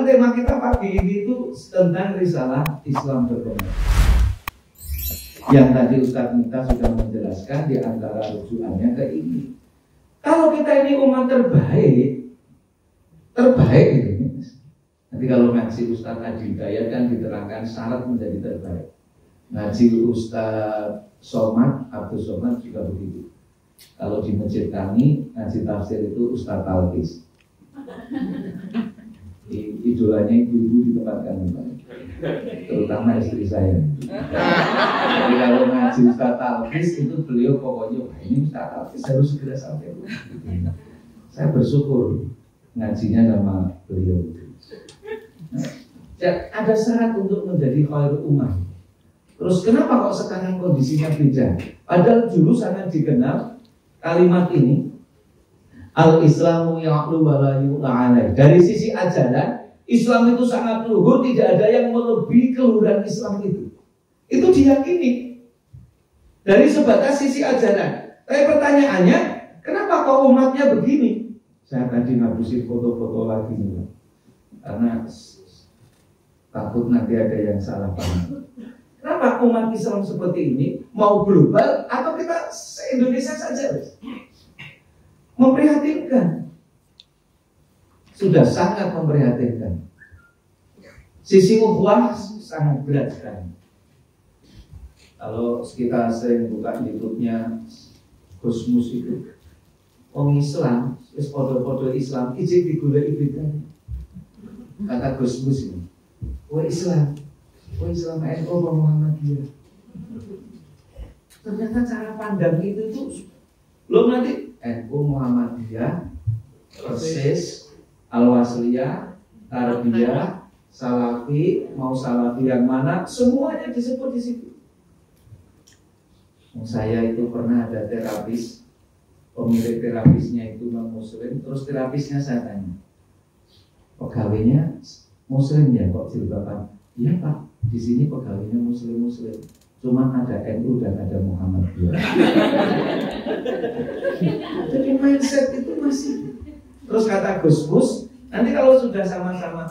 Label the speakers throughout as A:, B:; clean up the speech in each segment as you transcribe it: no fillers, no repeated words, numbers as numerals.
A: tema kita pagi ini itu tentang risalah Islam berkembang. Yang tadi Ustaz Mita sudah menjelaskan di antara rujukannya ke ini. Kalau kita ini umat terbaik gitu. Nanti kalau ngaji Ustaz Adi Hidayat kan diterangkan syarat menjadi terbaik. Ngaji Ustaz Somad, Abdul Somad juga begitu. Kalau di masjid kami ngaji tafsir itu Ustaz Talqis. Idolanya ibu-ibu di tempat kami, terutama istri saya. Jadi kalau ngaji Ustaz Talqis itu beliau pokoknya wah ini Ustaz Talqis harus segera sampai. Saya bersyukur ngajinya sama beliau. Ya, ada syarat untuk menjadi khairul ummah. Terus kenapa kok sekarang kondisinya beda? Padahal dulu sangat dikenal kalimat ini, al-Islamu ya'lu wa la yu'la. Dari sisi ajaran, Islam itu sangat luhur, tidak ada yang melebihi keluhuran Islam itu. Itu diyakini dari sebatas sisi ajaran. Tapi pertanyaannya, kenapa kok umatnya begini? Saya tadi ngabisin foto-foto lagi nih, karena takut nanti ada yang salah paham. Kenapa umat Islam seperti ini? Mau global atau kita se-Indonesia saja? Memprihatinkan. Sudah sangat memprihatinkan. Sisi ukhuwah sangat berat sekali. Kalau kita sering buka YouTube-nya Gusmus itu, orang Islam, foto-foto Islam, ijik digulai ibadahnya. Kata Gusmus ini, wah Islam NU Muhammadiyah. Ternyata cara pandang itu tuh belum nanti NU Muhammadiyah, persis, Al-Wasliyah, Tarbiyah, Salafi, mau Salafi yang mana, semuanya disebut di situ. Saya itu pernah ada terapis, pemilik terapisnya itu non Muslim, terus terapisnya saya tanya, pegawainya Muslim ya kok jilbaban? Iya Pak, di sini pegawainya Muslim, cuma ada NU dan ada Muhammadiyah. Jadi mindset itu masih. Terus kata Gusmus, nanti kalau sudah sama-sama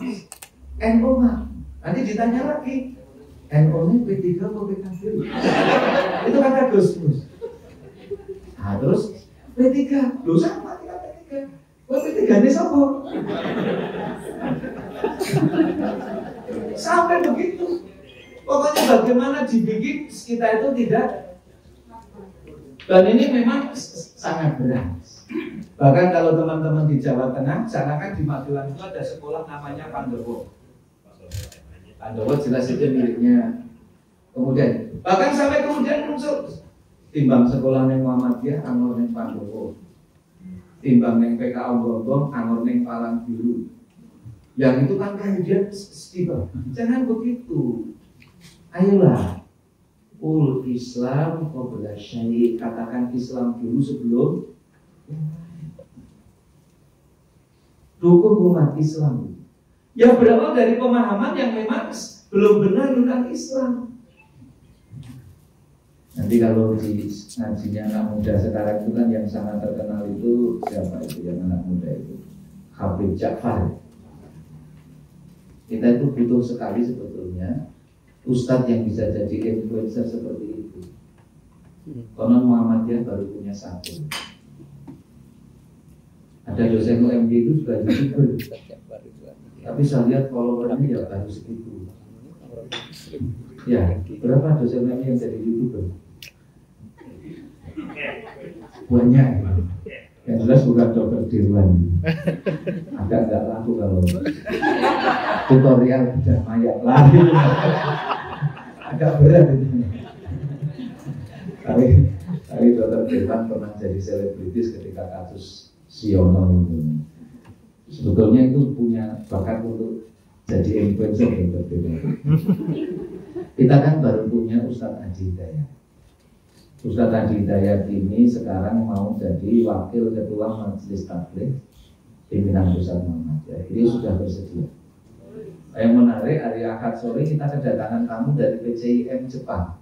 A: NU mah, nanti ditanya lagi, NU-nya P3 atau PKB? Itu kata Gusmus. Nah terus P3, loh sama kita P3. Wah P3 ini siapa? Sampai begitu. Pokoknya bagaimana dibikin kita itu tidak. Dan ini memang sangat berat. Bahkan kalau teman-teman di Jawa Tengah, misalkan di Magelang itu ada sekolah namanya Pandowo. Pandowo jelas itu miliknya. Kemudian, bahkan sampai kemudian muncul timbang sekolah neng Muhammadiyah, angor neng Pandowo. Timbang neng PKA Bombong, angor neng Palang Biru. Yang itu kan kemudian tiba. Jangan begitu. Ayolah, Islam qabla syai', katakan Islam dulu sebelum dukung umat Islam. Yang berawal dari pemahaman yang memang belum benar tentang Islam. Nanti kalau di ngajinya anak muda sekarang itu kan yang sangat terkenal itu siapa itu yang anak muda itu? Habib Ja'far. Kita itu butuh sekali sebetulnya ustadz yang bisa jadi influencer seperti itu. Konon Muhammadiyah baru punya satu. Ada dosen UMG itu sudah YouTuber. Tapi saya lihat followernya ya baru segitu. Ya, berapa dosen UMG yang jadi YouTuber? Banyak. Yang jelas bukan dokter Dirwan. Agak nggak laku kalau tutorial udah mayat lari. Agak berat itu. Tapi dokter Dirwan pernah jadi selebritis ketika kasus Siono itu. Sebetulnya itu punya bakat untuk jadi influencer dokter Dirwan. Kita kan baru punya Ustadz Adi Hidayat. Ustadz Adi Hidayat ini sekarang mau jadi wakil ketua Majelis Tabligh pimpinan pusat Muhammadiyah. Ini sudah bersedia. Yang menarik, hari Ahad sore kita kedatangan tamu dari PCIM Jepang.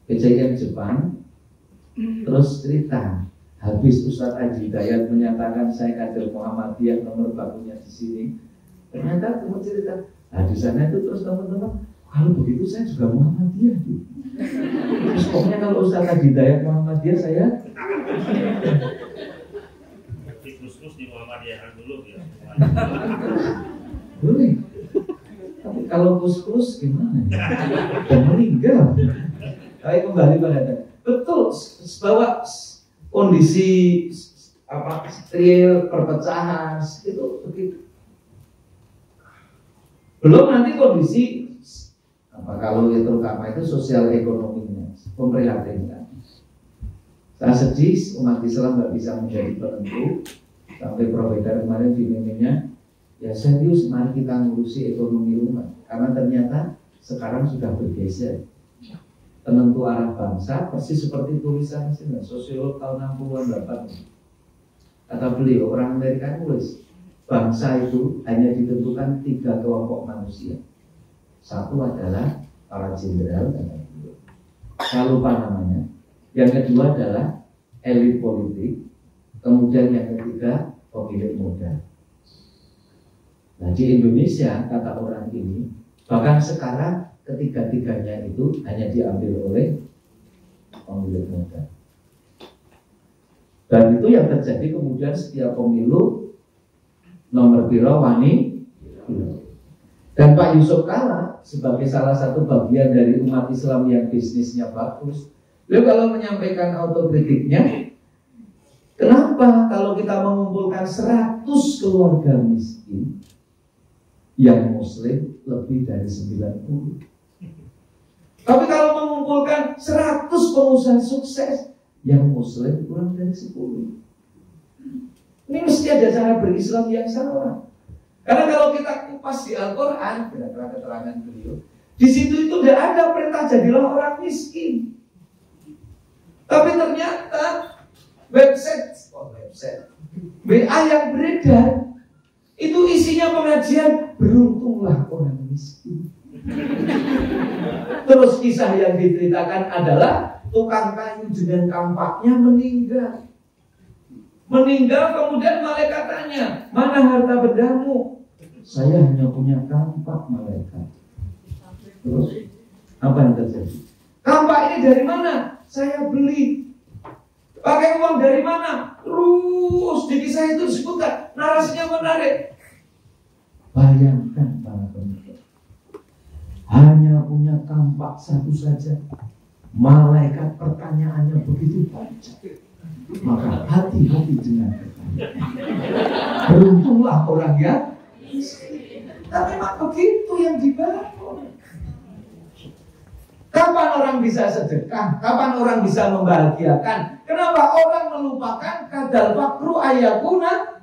A: PCIM Jepang terus cerita, Habis Ustaz Haji Hidayat menyatakan saya kader Muhammadiyah, nomor bakunya di sini. Ternyata teman cerita, di sana itu terus teman-teman, kalau begitu saya juga Muhammadiyah. Terus pokoknya kalau Ustaz Haji Hidayat Muhammadiyah saya
B: terus di Muhammadiyah dulu ya.
A: boleh. Tapi kalau kus-kus gimana ya? Dan meninggal. Tapi kembali pada tadi. Betul bahwa kondisi real perpecahan itu begitu. Belum nanti kondisi kalau itu terutama itu sosial ekonominya, memprihatinkan. Saya sedih umat Islam nggak bisa menjadi penentu. Sampai Profesor kemarin di meme-nya, ya serius mari kita ngurusi ekonomi umat. Karena ternyata sekarang sudah bergeser. Penentu arah bangsa persis seperti tulisan sosiolog tahun 60-an 80. Kata beliau, orang Amerika nulis, bangsa itu hanya ditentukan 3 kelompok manusia. Satu adalah para jenderal, saya lupa namanya. Yang kedua adalah elit politik. Kemudian yang ketiga pemilik modal. Nah di Indonesia kata orang ini, bahkan sekarang ketiga-tiganya itu hanya diambil oleh pemilik modal. Dan itu yang terjadi kemudian setiap pemilu nomor piro wani. Dan Pak Yusuf Kalla sebagai salah satu bagian dari umat Islam yang bisnisnya bagus, beliau kalau menyampaikan autokritiknya, kenapa kalau kita mengumpulkan 100 keluarga miskin yang muslim lebih dari 90, tapi kalau mengumpulkan 100 pengusaha sukses yang muslim kurang dari 10? Ini mesti ada cara berislam yang salah. Karena kalau kita kupas di Al-Quran, kira-kira keterangan beliau, di situ itu tidak ada perintah jadilah orang miskin. Tapi ternyata website WA yang beredar itu isinya pengajian beruntunglah orang miskin. Terus kisah yang diceritakan adalah tukang kayu dengan kampaknya meninggal kemudian malaikat tanya, mana harta bendamu? Saya hanya punya kampak, malaikat. Terus apa yang terjadi? Kampak ini dari mana? Saya beli. Pakai uang dari mana? Terus di kisah itu disebutkan, narasinya menarik. Bayangkan para pemirsa, hanya punya kampak satu saja, malaikat pertanyaannya begitu banyak. Maka hati-hati dengan pertanyaan. Beruntunglah orang yang tapi memang begitu yang dibangun. Kapan orang bisa sedekah? Kapan orang bisa membahagiakan? Kenapa orang melupakan kadal fakru ayakuna?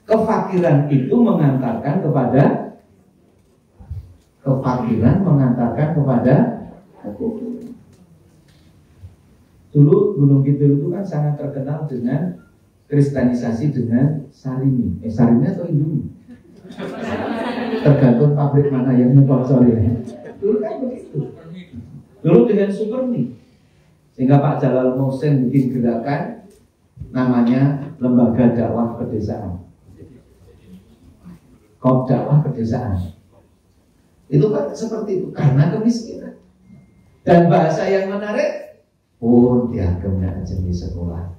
A: Kefakiran itu mengantarkan kepada kekufuran. Dulu Gunung Kidul itu kan sangat terkenal dengan kristenisasi dengan Sarimi. Sarimi atau Indomie? Tergantung pabrik mana yang memsponsornya. Dulu kan begitu. Dulu dengan Sumerni. Sehingga Pak Jalal Mohsen bikin gerakan namanya Lembaga Dakwah Pedesaan. Kop Dakwah Pedesaan. Itu kan seperti itu karena kemiskinan. Dan bahasa yang menarik, pun diagemnya aja di sekolah.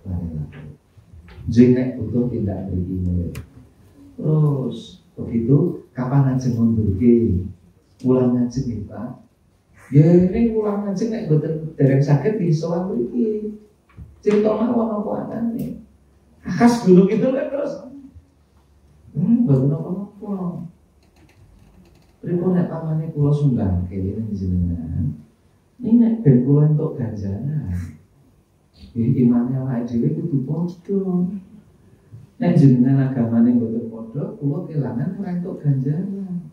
A: Jenek butuh tindak begini. Terus begitu kapan aja ngundurke ulang ngajeng iki Pak. Ya ini ulang ngajeng nek boten dereng saged bisa mriki. Cerita mawon apa anane. Khas Gunung Kidul kan terus. Boten apa-apa. Pripun nek pamane kula sumbang kene jenengan. Ini nek ben kula entuk ganjaran. Iki imane awake dhewe kudu padha. Nek jenengan agamane mboten padha, kula kelangan ora entuk ganjaran.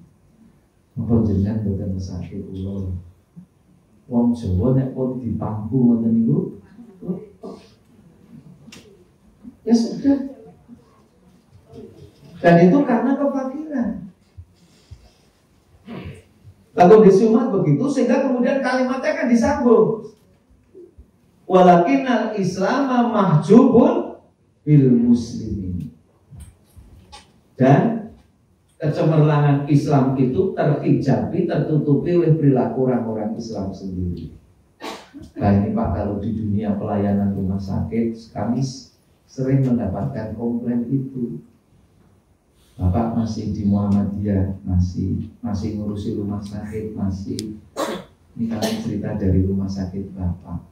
A: Apa jenengan mboten mesake kula? Wong Jawa nek pun dipangku ngoten niku, ya sudah. Dan itu karena kefakiran. Lalu kondisi umat begitu sehingga kemudian kalimatnya kan disambung. Walakinnal Islama mahjubun bil muslimin. Dan kecemerlangan Islam itu terhijabi, tertutupi oleh perilaku orang-orang Islam sendiri. Nah ini Pak, kalau di dunia pelayanan rumah sakit kami sering mendapatkan komplain itu. Bapak masih di Muhammadiyah, masih ngurusi rumah sakit, masih ini kalian cerita dari rumah sakit Bapak.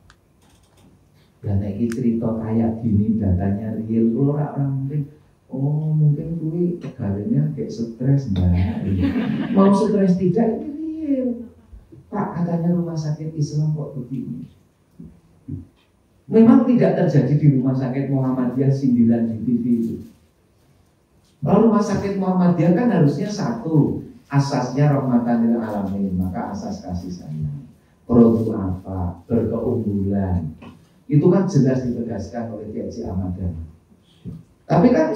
A: Dan ini cerita kayak gini, datanya real. Kalau orang mungkin, oh mungkin gue pegawainya kayak stres, enggak. Mau stres tidak, ini real. Pak, katanya rumah sakit Islam kok begini. Memang tidak terjadi di rumah sakit Muhammadiyah sindiran di TV itu. Kalau rumah sakit Muhammadiyah kan harusnya satu, asasnya rahmatan lil alamin, maka asas kasih sayang. Produk apa, berkeunggulan, itu kan jelas ditegaskan oleh Kiai Haji Ahmad Dahlan. Tapi kan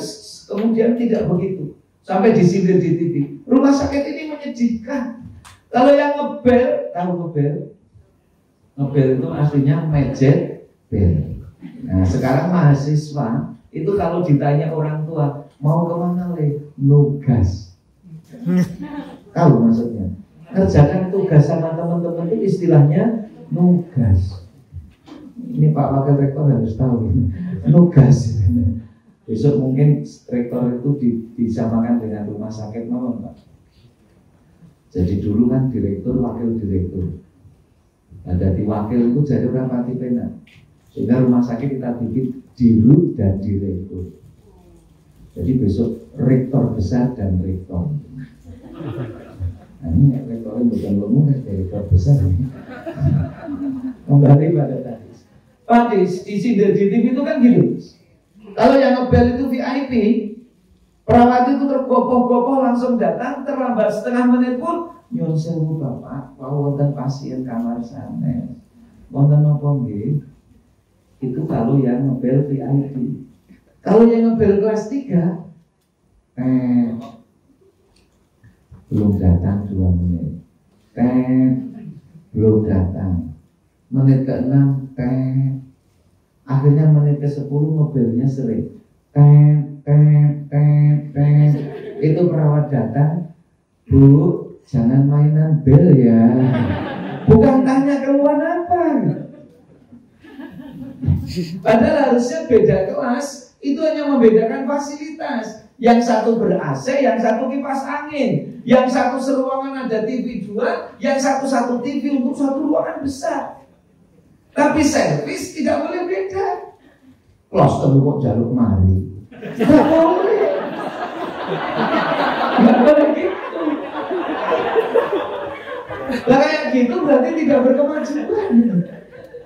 A: kemudian tidak begitu, sampai disindir di TV. Rumah sakit ini menyedihkan. Kalau yang ngebel, tahu ngebel? Ngebel itu artinya mejet bel. Nah sekarang mahasiswa itu kalau ditanya orang tua mau kemana le, nugas. Tahu maksudnya? Kerjakan tugas sama teman-teman itu istilahnya nugas. Ini Pak Wakil Rektor harus tahu ini. Nugas. Besok mungkin rektor itu disamakan dengan rumah sakit mau Pak. Jadi dulu kan direktur, wakil direktur. Ada di wakil itu jadi orang pati pena. Sehingga rumah sakit kita bikin dirut dan direktur. Jadi besok rektor besar dan rektor. Nah ini rektornya bukan lemu, rektor besar ini. Kembali pada tadi. Pak di sindir di TV itu kan gitu. Kalau yang ngebel itu VIP, perawat itu tergopoh-gopoh langsung datang, terlambat setengah menit pun nyuwun sewu Bapak, wonten pasien kamar sanes. Wonten napa nggih? Itu kalau yang ngebel VIP. Kalau yang ngebel kelas 3 belum datang 2 menit. Belum datang. Menit ke-6 akhirnya menit ke-10 mobilnya sering. Itu perawat datang, Bu, jangan mainan bel ya. Bukan tanya keluhan apa. Padahal harusnya beda kelas. Itu hanya membedakan fasilitas. Yang satu ber-AC, yang satu kipas angin. Yang satu seruangan ada TV 2, yang satu TV untuk satu ruangan besar. Tapi servis tidak boleh beda. Kloster kok jaluk mari. Tidak boleh. Tidak boleh gitu. Nah kayak gitu berarti tidak berkemajuan.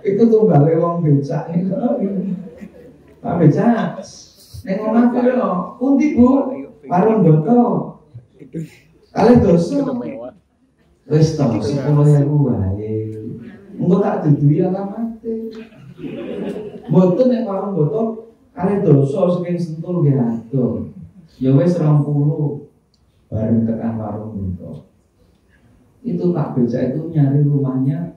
A: Itu tunggale wong becak nih. Pak becak. Nek ngomong aku lho, pundi Bu? Warung boto. Kalih dosa. Wis to 10.000 wae. Engko tak dudui alamate. Mboten nek warung boto kalih dosa saking Sentul nggih adoh. Ya wis 20 bareng tekan warung boto. Itu Pak becak itu nyari rumahnya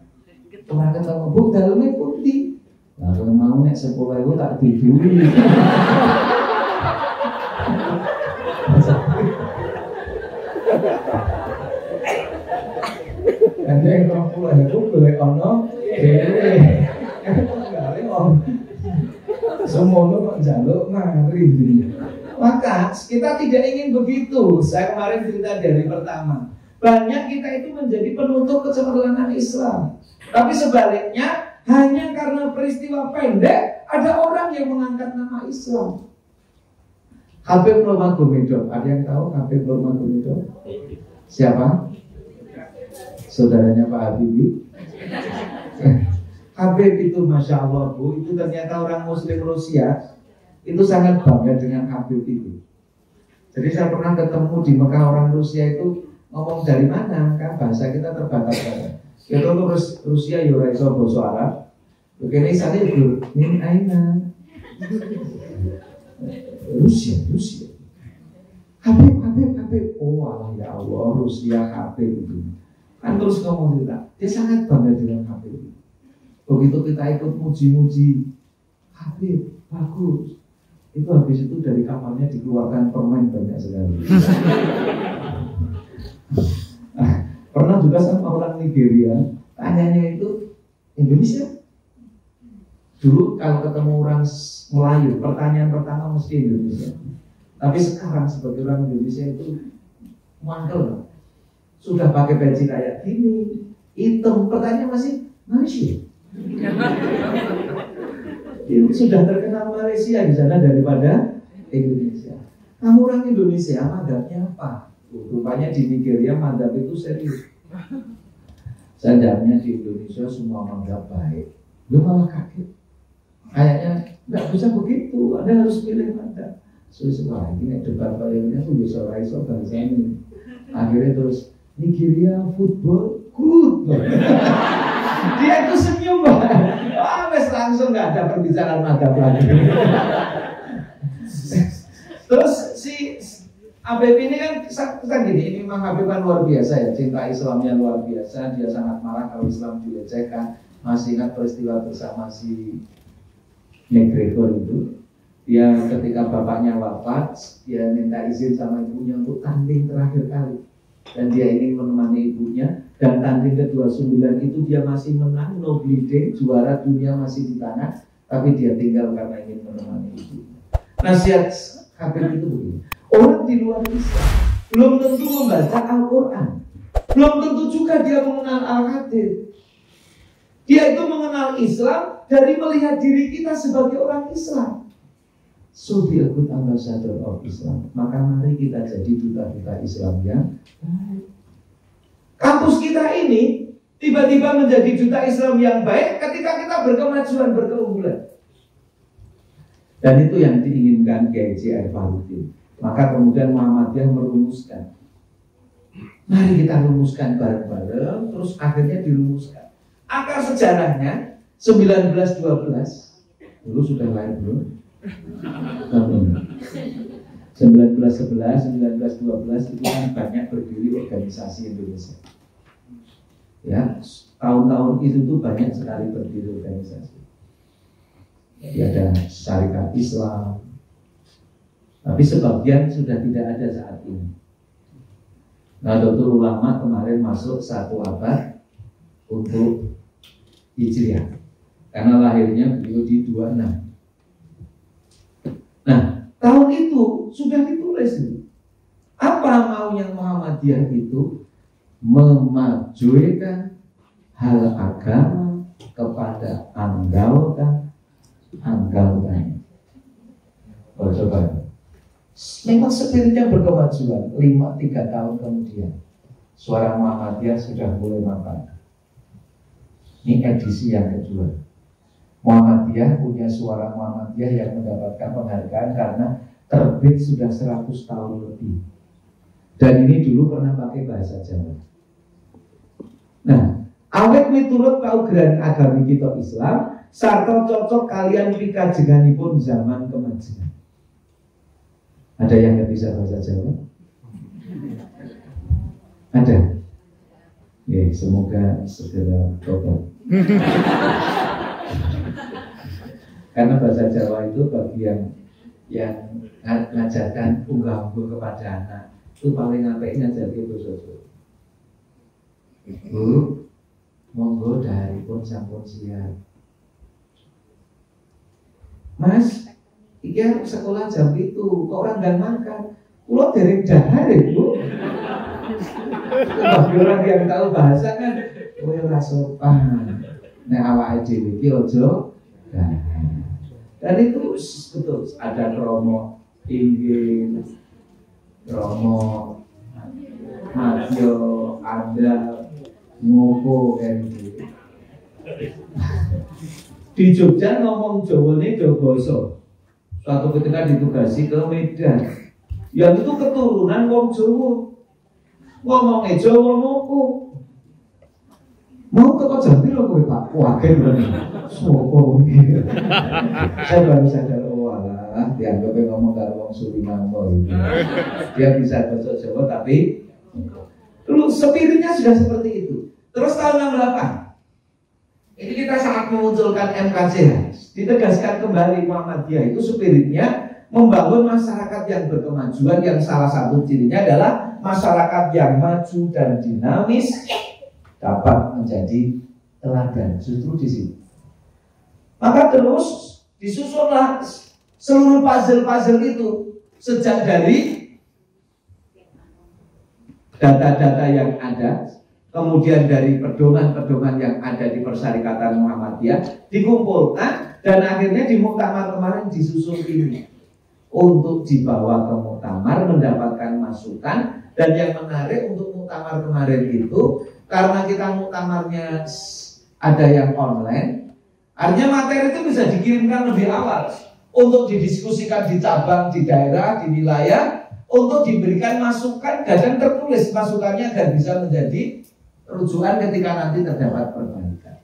A: ora ketemu. Bu daleme pundi? Lah kalau mau nek 10.000 tak didui. Ada yang 20.000 boleh ono dhewe. Enggak om. Semono kok njaluk mari. Maka kita tidak ingin begitu. Saya kemarin cerita dari pertama. Banyak kita itu menjadi penutup kecemerlangan Islam. Tapi sebaliknya hanya karena peristiwa pendek ada orang yang mengangkat nama Islam. Habib Nurmagomedov, ada yang tahu Habib Nurmagomedov? Siapa? Saudaranya Pak Habibie. Habib itu Masya Allah Bu, itu ternyata orang Muslim Rusia. Itu sangat bangga dengan Habib itu. Jadi saya pernah ketemu di Mekah orang Rusia itu ngomong dari mana? Kan bahasa kita terbatas. Kita terus Rusia yura iso basa Arab. Begini saya min aina. Rusia. Habib. Oh Allah ya Allah, Rusia Habib itu. Kan terus ngomong juga. Dia sangat bangga dengan Habib. Begitu kita ikut muji-muji, Habib, bagus. Itu habis itu dari kapalnya dikeluarkan permen banyak sekali. Pernah juga sama orang Nigeria, tanyanya itu Indonesia. Dulu kalau ketemu orang Melayu, pertanyaan pertama mesti Indonesia. Tapi sekarang sebagai orang Indonesia itu mangkel, sudah pakai baju kayak gini, hitam, pertanyaan masih Malaysia. Itu sudah terkenal Malaysia di sana daripada Indonesia. Kamu orang Indonesia, madhabnya apa? Rupanya di Nigeria madhab itu serius. Sadarnya di Indonesia semua madhab baik. Lu malah kaget. Kayaknya nggak bisa begitu. Anda harus pilih madhab. Sesuai ini debat palingnya tuh bisa raiso bahasa ini. Akhirnya terus Nigeria football good. Dia itu senyum banget. Wes langsung nggak ada perbicaraan madhab lagi. Terus si Habib ini kan gini, ini memang Habib kan luar biasa ya, cinta Islamnya luar biasa. Dia sangat marah kalau Islam dilecehkan. Masih ingat peristiwa bersama si McGregor itu. Dia ketika bapaknya wafat, dia minta izin sama ibunya untuk tanding terakhir kali. Dan dia ingin menemani ibunya. Dan tanding ke-29 itu dia masih menang, no bleeding, juara dunia masih di tangan, tapi dia tinggal karena ingin menemani ibunya. Nasihat Habib itu begini, orang di luar Islam belum tentu membaca Al-Quran, belum tentu juga dia mengenal Al-Hadith. Dia itu mengenal Islam dari melihat diri kita sebagai orang Islam. So be a good ambassador of Islam. Maka mari kita jadi duta-duta Islam yang baik. Kampus kita ini tiba-tiba menjadi duta Islam yang baik ketika kita berkemajuan, berkeunggulan. Dan itu yang diinginkan Kiai J.R. Fahrudin. Maka kemudian Muhammadiyah merumuskan. Mari kita rumuskan bareng-bareng, terus akhirnya dirumuskan. Akar sejarahnya 1912. Dulu sudah lahir belum? 1911, 1912 itu kan banyak berdiri organisasi Indonesia. Ya, tahun-tahun itu tuh banyak sekali berdiri organisasi. Jadi ada Syarikat Islam, tapi sebagian sudah tidak ada saat ini. Nahdlatul Ulama kemarin masuk 1 abad untuk Hijriah, karena lahirnya beliau di 26. Nah, tahun itu sudah ditulis nih. Apa maunya Muhammadiyah itu? Memajukan hal agama kepada anggaulkan. Oh, coba. Memang spiritnya berkemajuan. 3 tahun kemudian suara Muhammadiyah sudah mulai mapan. Ini edisi yang kedua. Muhammadiyah punya suara Muhammadiyah yang mendapatkan penghargaan karena terbit sudah 100 tahun lebih. Dan ini dulu pernah pakai bahasa Jawa. Nah, awet miturut paugeran agami kita Islam, sarta cocok kalian pikajenganipun zaman kemajuan. Ada yang nggak bisa bahasa Jawa? Ada. Ya, semoga segera tobat. Karena bahasa Jawa itu bagi yang ngajarkan unggah-ungguh kepada anak itu paling apik ngajarke basa Jawa. Bu, monggo daripun sampun siap. Mas, iki arep sekolah jam itu, kok orang nggak makan? Kulo dereng dahar Bu. Bagi orang yang tahu bahasa kan, kowe ora sopan. Nek awake dhewe iki aja dahar. Dan itu betul, ada kromo inggil, kromo madyo, ada ngopo kan. Di Jogja ngomong Jawa ini Jogoso. Suatu ketika ditugasi ke Medan, yang itu keturunan wong Jawa. Ngomongnya Jawa ngopo. Mau teko jam piro kowe Pak? Wagen lho. Sopo iki? Saya baru sadar, oh alah, dianggapnya ngomong karo wong Suriname gitu. Dia bisa bahasa Jawa tapi dulu spiritnya sudah seperti itu. Terus tahun 68. Ini kita sangat saat memunculkan MKCH, ditegaskan kembali Muhammadiyah itu spiritnya membangun masyarakat yang berkemajuan, yang salah satu cirinya adalah masyarakat yang maju dan dinamis, dapat menjadi teladan. Justru di sini. Maka terus disusunlah seluruh puzzle-puzzle itu, sejak dari data-data yang ada, kemudian dari pedoman-pedoman yang ada di Persyarikatan Muhammadiyah dikumpulkan, dan akhirnya di muktamar kemarin disusun ini untuk dibawa ke muktamar, mendapatkan masukan. Dan yang menarik untuk muktamar kemarin itu, karena kita muktamarnya ada yang online, artinya materi itu bisa dikirimkan lebih awal untuk didiskusikan di cabang, di daerah, di wilayah, untuk diberikan masukan dan tertulis masukannya agar bisa menjadi rujukan ketika nanti terdapat perbaikan.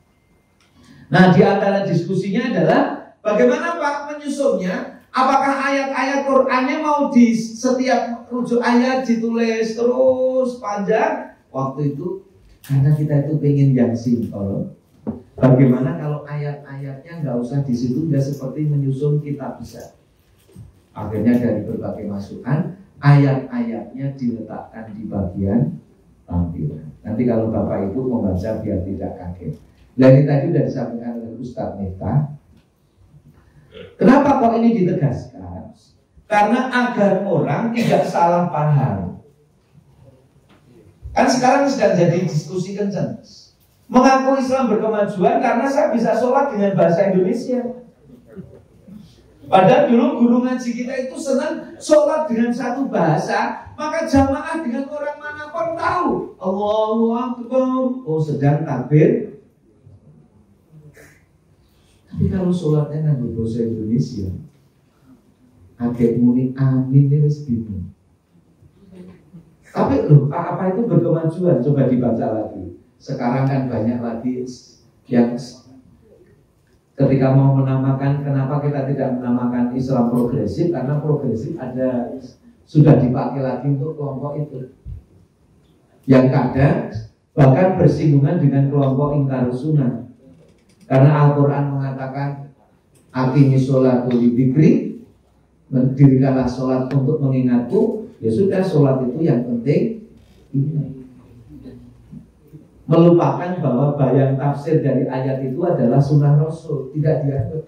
A: Nah, di antara diskusinya adalah bagaimana Pak menyusunnya. Apakah ayat-ayat Qur'annya mau di setiap rujuk ayat ditulis terus panjang? Waktu itu karena kita itu pengen yang simpel. Bagaimana kalau ayat-ayatnya nggak usah di situ, nggak seperti menyusun kitab besar. Akhirnya dari berbagai masukan, ayat-ayatnya diletakkan di bagian tampilan. Nanti kalau Bapak Ibu membaca biar tidak kaget. Dan ini tadi sudah disampaikan oleh Ustadz Miftah. Kenapa kok ini ditegaskan? Karena agar orang tidak salah paham. Kan sekarang sedang jadi diskusi kencang. Mengaku Islam berkemajuan karena saya bisa sholat dengan bahasa Indonesia. Padahal dulu guru ngaji kita itu senang sholat dengan satu bahasa, maka jamaah dengan orang manapun tahu Allahu Akbar, oh sedang takbir. Tapi kalau sholatnya nganggo bahasa Indonesia, agak muni amin ini wis bingung. Tapi loh, apa itu berkemajuan? Coba dibaca lagi. Sekarang kan banyak lagi yang ketika mau menamakan, kenapa kita tidak menamakan Islam progresif? Karena progresif ada sudah dipakai lagi untuk kelompok itu. Yang kadang bahkan bersinggungan dengan kelompok ingkar sunnah. Karena Al-Quran mengatakan aqimis sholata lidzikri, mendirikanlah sholat untuk mengingatku. Ya sudah, sholat itu yang penting ingat. Melupakan bahwa bayang tafsir dari ayat itu adalah sunnah Rasul, tidak dianggap.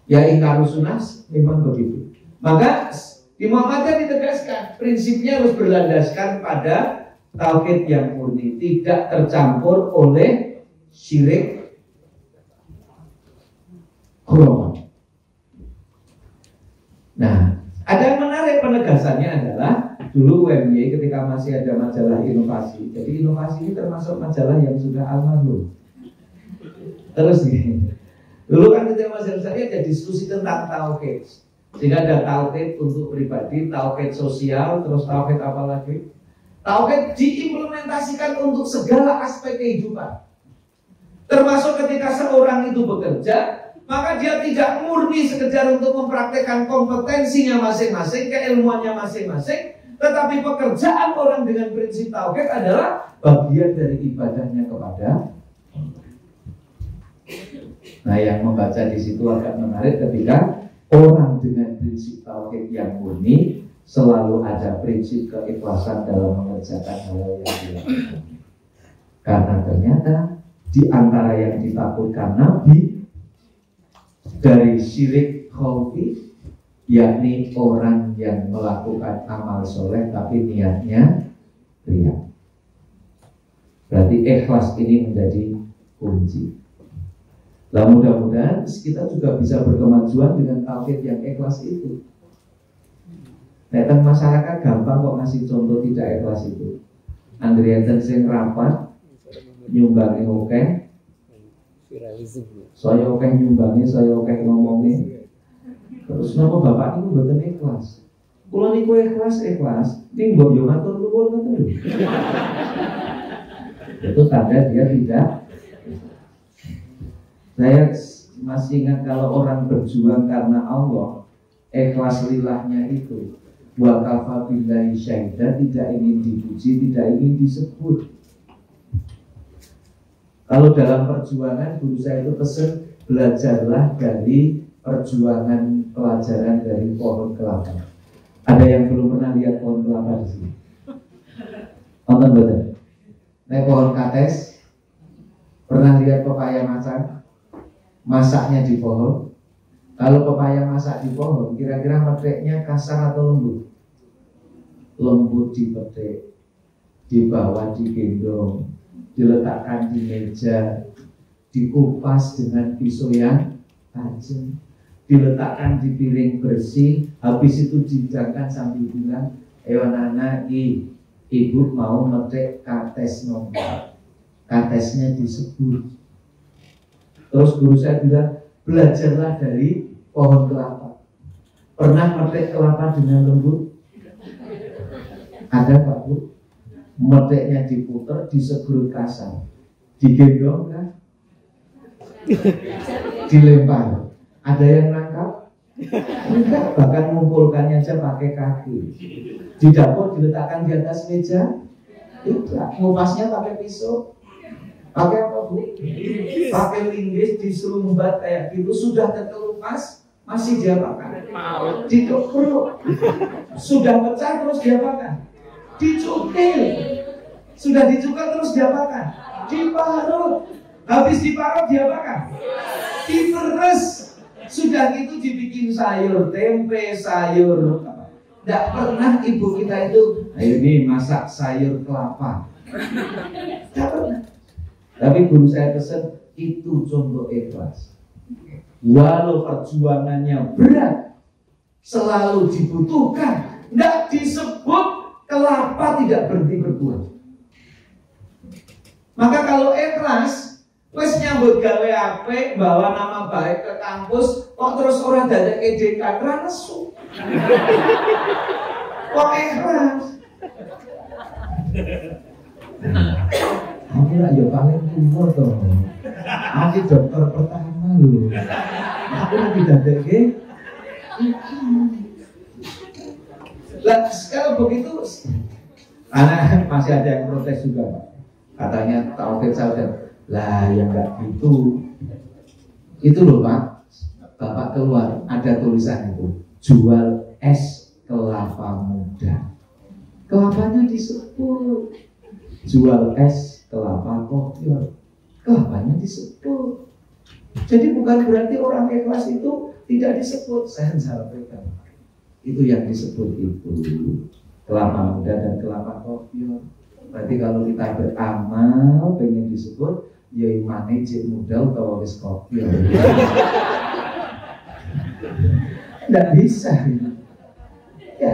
A: Ya ingkar sunnah memang begitu. Maka di Muhammadiyah ditegaskan prinsipnya harus berlandaskan pada tauhid yang murni, tidak tercampur oleh syirik khurafat. Nah, ada yang menarik penegasannya adalah dulu UMY ketika masih ada majalah inovasi. Jadi inovasi ini termasuk majalah yang sudah almarhum. Terus gini, dulu kan ketika majalah saya ada diskusi tentang tauhid. Sehingga ada tauhid untuk pribadi, tauhid sosial, terus tauhid apa lagi? Tauhid diimplementasikan untuk segala aspek kehidupan. Termasuk ketika seorang itu bekerja, maka dia tidak murni sekedar untuk mempraktekkan kompetensinya masing-masing, keilmuannya masing-masing, tetapi pekerjaan orang dengan prinsip tauhid adalah bagian dari ibadahnya kepada Allah. Nah, yang membaca di situ agak menarik ketika orang dengan prinsip tauhid yang murni selalu ada prinsip keikhlasan dalam mengerjakan hal yang dilakukan. Karena ternyata di antara yang ditakutkan Nabi dari syirik khafi, yakni orang yang melakukan amal soleh tapi niatnya riya. Berarti ikhlas ini menjadi kunci. Nah, mudah-mudahan kita juga bisa berkemajuan dengan tauhid yang ikhlas itu. Nah, masyarakat gampang kok ngasih contoh tidak ikhlas itu. Andrianten sing rapat nyumbangi oke, saya oke nyumbangi, saya oke ngomongnya. Terus nama bapak itu betul ikhlas. Kalau niku ikhlas, ini mbok yo matur nuwun ngoten. Itu tanda dia tidak. Saya masih ingat kalau orang berjuang karena Allah, ikhlas lillahnya itu wa kafa billahi syahida, tidak ingin dipuji, tidak ingin disebut. Kalau dalam perjuangan guru saya itu pesen, belajarlah dari perjuangan pelajaran dari pohon kelapa. Ada yang belum pernah lihat pohon kelapa di sini? Nonton betul? Naik pohon kates. Pernah lihat pepaya masak? Masaknya di pohon. Kalau pepaya masak di pohon, kira-kira meteknya kasar atau lembut? Lembut dipetik, dibawa digendong, diletakkan di meja, dikupas dengan pisau yang tajam, diletakkan di piring bersih, habis itu dihidangkan sambil bilang, anak ibu mau metik kates nomor, katesnya disebut. Terus guru saya bilang, belajarlah dari pohon kelapa. Pernah metik kelapa dengan lembut? Ada Pak Bu? Metiknya diputer, disegrut kasar, digendong kan? Dilempar. Ada yang nangkap? Enggak, bahkan mengumpulkannya aja pakai kaki. Di dapur diletakkan di atas meja? Enggak, ngupasnya pakai pisau. Pakai apa Bu? Pakai linggis, diserumbat kayak gitu. Sudah terkelupas, masih diapakan? Ditubruk. Sudah pecah terus diapakan? Dicukil. Sudah dicukil terus diapakan? Diparut. Habis diparut diapakan? Diperes. Sudah gitu dibikin sayur tempe, sayur. Tidak pernah ibu kita itu, ayo nih masak sayur kelapa. Tidak pernah. Tapi guru saya pesan, itu contoh ikhlas. Walau perjuangannya berat, selalu dibutuhkan. Tidak disebut kelapa tidak berhenti berbuah. Maka kalau ikhlas, wes nyambut gawe apik, bawa nama baik ke kampus, kok terus orang dadak ejekan ra nesu. Kok ikhlas? Aku lah ya paling tua toh. Aku dokter pertama loh. Aku lagi dadak lah kalau begitu, anak masih ada yang protes juga Pak. Katanya Taufik Saudara, lah ya enggak gitu. Itu loh Pak, Bapak keluar ada tulisan itu, jual es kelapa muda. Kelapanya disebut. Jual es kelapa kopior, kelapanya disebut. Jadi bukan berarti orang ikhlas itu tidak disebut. Saya sampaikan. Itu yang disebut itu kelapa muda dan kelapa kopior. Berarti kalau kita beramal pengen disebut ya imane cek muda atau wis kopior. Tidak bisa. Ya,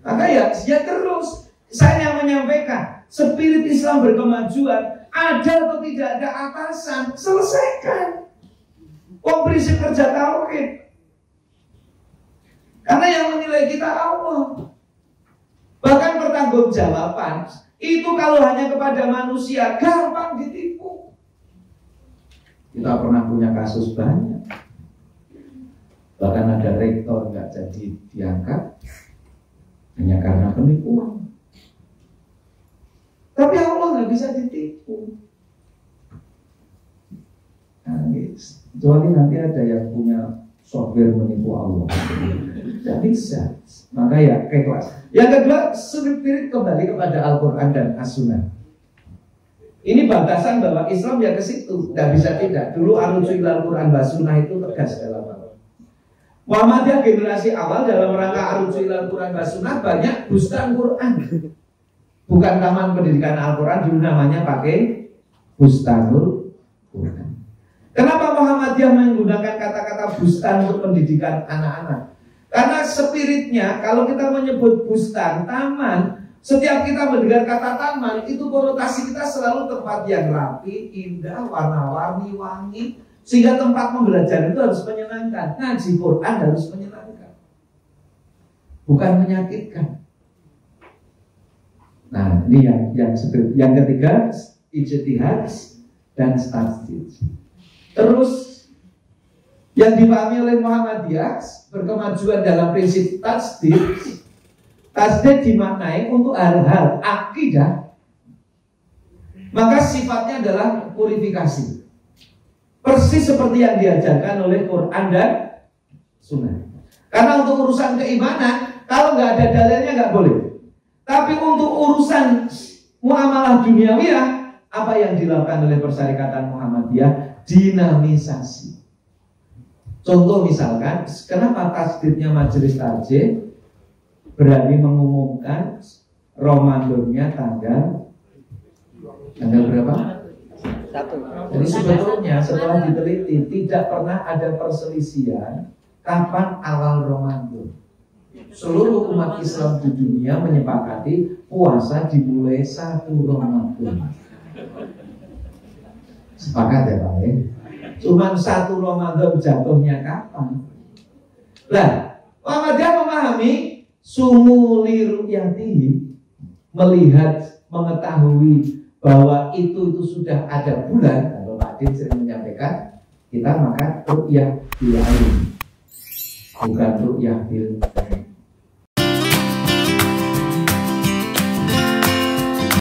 A: maka ya terus saya menyampaikan spirit Islam berkemajuan. Ada atau tidak ada atasan, selesaikan. Prinsip kerja tauhid. Karena yang menilai kita Allah. Bahkan pertanggungjawaban itu kalau hanya kepada manusia gampang ditipu. Kita pernah punya kasus banyak. Bahkan ada rektor nggak jadi diangkat hanya karena penipuan. Tapi Allah nggak bisa ditipu. Nah, kecuali nanti ada yang punya software menipu Allah. Tidak bisa. Maka ya ikhlas. Yang kedua, spirit kembali kepada Al-Quran dan As-Sunnah. Ini batasan bahwa Islam ya ke situ. Tidak bisa tidak. Dulu arucu Al-Quran dan Sunnah itu tegas dalam hal. Muhammadiyah generasi awal dalam rangka arucu Al-Quran dan Sunnah banyak bustan Quran. Bukan taman pendidikan Al-Quran, dulu namanya pakai bustanul Quran. Kenapa Muhammadiyah menggunakan kata-kata bustan untuk pendidikan anak-anak? Karena spiritnya, kalau kita menyebut bustan, taman, setiap kita mendengar kata taman, itu konotasi kita selalu tempat yang rapi, indah, warna-warni, wangi. Sehingga tempat membelajar itu harus menyenangkan. Ngaji Quran harus menyenangkan, bukan menyakitkan. Nah, ini yang ketiga, ijtihad dan tasdid. Terus yang dipahami oleh Muhammadiyah berkemajuan dalam prinsip tasdid. Tasdid dimaknai untuk hal-hal akidah. Maka sifatnya adalah purifikasi. Persis seperti yang diajarkan oleh Quran dan Sunnah. Karena untuk urusan keimanan, kalau nggak ada dalilnya nggak boleh. Tapi untuk urusan muamalah duniawiyah, apa yang dilakukan oleh Persyarikatan Muhammadiyah? Dinamisasi. Contoh misalkan, kenapa tasdidnya Majelis Tarjih berani mengumumkan Ramadannya tanggal berapa? 1. Jadi sebetulnya setelah diteliti tidak pernah ada perselisihan kapan awal Ramadan. Seluruh umat Islam di dunia menyepakati puasa dimulai 1 Ramadan. Sepakat ya Pak ya? Cuman 1 Ramadan jatuhnya kapan? Lah, Muhammadiyah memahami sumuli ru'yatihi, melihat, mengetahui bahwa itu sudah ada bulan. Kalau Pak Adin sering menyampaikan, kita maka ru'yah bil ain, bukan ru'yah bil